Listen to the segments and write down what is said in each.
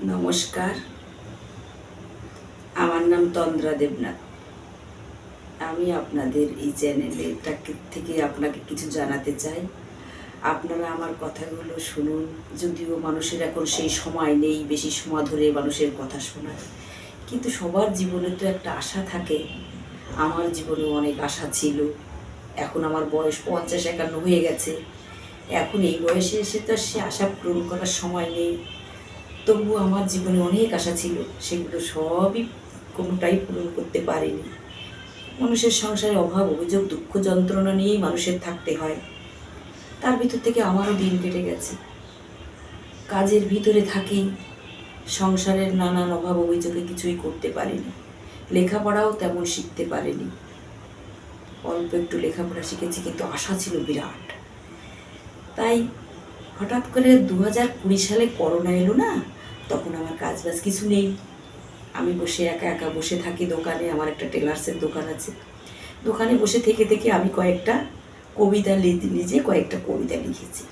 নমস্কার, আমার নাম তন্দ্রা দেবনাথ। আমি আপনাদের এই চ্যানেলটা থেকে আপনাকে কিছু জানাতে চাই। আপনারা আমার কথাগুলো শুনুন। যদিও মানুষের এখন সেই সময় নেই বেশি সময় ধরে মানুষের কথা শোনার, কিন্তু সবার জীবনে তো একটা আশা থাকে। আমার জীবনেও অনেক আশা ছিল। এখন আমার বয়স 50-51 হয়ে গেছে। এখন এই বয়সে এসে তো সে আশা পূরণ করার সময় নেই। তবু আমার জীবনে অনেক আশা ছিল, সেগুলো সবই কোনোটাই পূরণ করতে পারিনি। মানুষের সংসারে অভাব, অভিযোগ, দুঃখ, যন্ত্রণা নিয়েই মানুষের থাকতে হয়। তার ভিতর থেকে আমারও দিন কেটে গেছে। কাজের ভিতরে থাকি, সংসারের নানান অভাব অভিযোগে কিছুই করতে পারিনি। লেখাপড়াও তেমন শিখতে পারিনি। অল্প একটু লেখাপড়া শিখেছি, কিন্তু আশা ছিল বিরাট। তাই হঠাৎ করে 2020 সালে করোনা এলো না, তখন আমার কাজ বাজ কিছু নেই। আমি বসে একা একা বসে থাকি দোকানে। আমার একটা টেলার্সের দোকান আছে। দোকানে বসে থেকে থেকে আমি কয়েকটা কবিতা নিজে কয়েকটা কবিতা লিখেছি।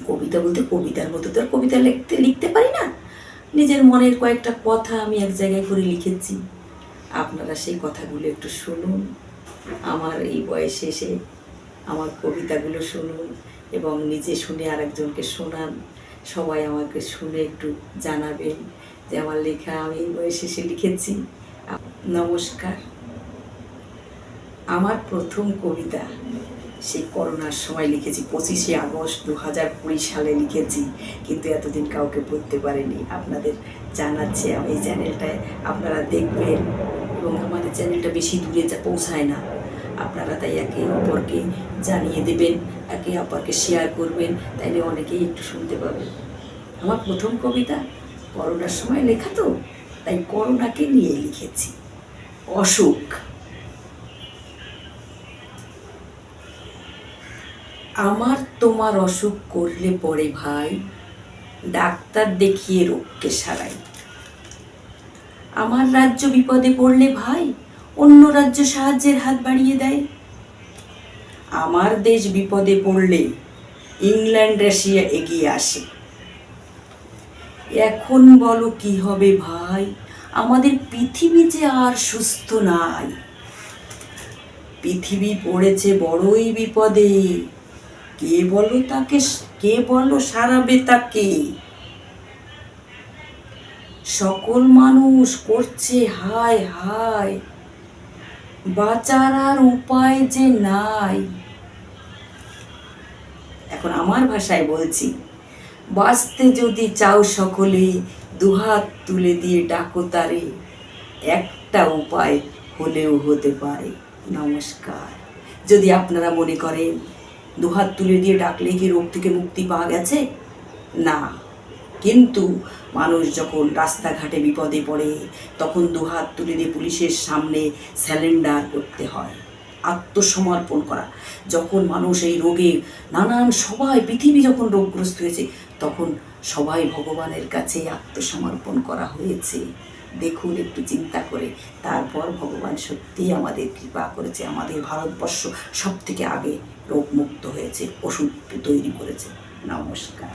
কবিতা বলতে কবিতার মতো তো আর কবিতা লিখতে পারি না। নিজের মনের কয়েকটা কথা আমি এক জায়গায় করে লিখেছি। আপনারা সেই কথাগুলো একটু শুনুন। আমার এই বয়সে এসে আমার কবিতাগুলো শুনুন এবং নিজে শুনে আরেকজনকে শোনান। সবাই আমাকে শুনে একটু জানাবেন যে আমার লেখা আমি এই বয়সে এসে লিখেছি। নমস্কার। আমার প্রথম কবিতা সেই করোনার সময় লিখেছি, 25শে আগস্ট 2020 সালে লিখেছি, কিন্তু এতদিন কাউকে পড়তে পারিনি। আপনাদের জানাচ্ছি, আমি এই চ্যানেলটায় আপনারা দেখবেন এবং আমাদের চ্যানেলটা বেশি দূরে পৌঁছায় না। আপনারা তাই একে অপরকে জানিয়ে দেবেন, একে অপরকে শেয়ার করবেন, তাইলে অনেকেই একটু শুনতে পাবেন। আমার প্রথম কবিতা করোনার সময় লেখা, তো তাই করোনাকে নিয়ে লিখেছি। অসুখ। আমার তোমার অসুখ করলে পরে ভাই, ডাক্তার দেখিয়ে রোগকে সারাই। আমার রাজ্য বিপদে পড়লে ভাই, অন্য রাজ্য সাহায্যের হাত বাড়িয়ে দেয়। আমার দেশ বিপদে পড়লে ইংল্যান্ড রাশিয়া এগিয়ে আসে। এখন বলো কি হবে ভাই, আমাদের পৃথিবী যে আর সুস্থ নাই। পৃথিবী পড়েছে বড়ই বিপদে, কে বলো সারাবে তাকে। সকল মানুষ করছে হায় হায়, বাঁচার আর উপায় যে নাই। এখন আমার ভাষায় বলছি, বাঁচতে যদি চাও সকলে, দুহাত তুলে দিয়ে ডাকো তারে, একটা উপায় হলেও হতে পারে। নমস্কার। যদি আপনারা মনে করেন দুহাত তুলে দিয়ে ডাকলে কি রোগ থেকে মুক্তি পাওয়া গেছে, না, কিন্তু মানুষ যখন রাস্তাঘাটে বিপদে পড়ে তখন দুহাত তুলে দিয়ে পুলিশের সামনে স্যালেন্ডার করতে হয়, আত্মসমর্পণ করা। যখন মানুষ এই রোগে সবাই পৃথিবী যখন রোগগ্রস্ত হয়েছে, তখন সবাই ভগবানের কাছে আত্মসমর্পণ করা হয়েছে। দেখুন একটু চিন্তা করে। তারপর ভগবান সত্যিই আমাদের কৃপা করেছে, আমাদের ভারতবর্ষ সব থেকে আগে রোগমুক্ত হয়েছে, ওষুধ তৈরি করেছে। নমস্কার।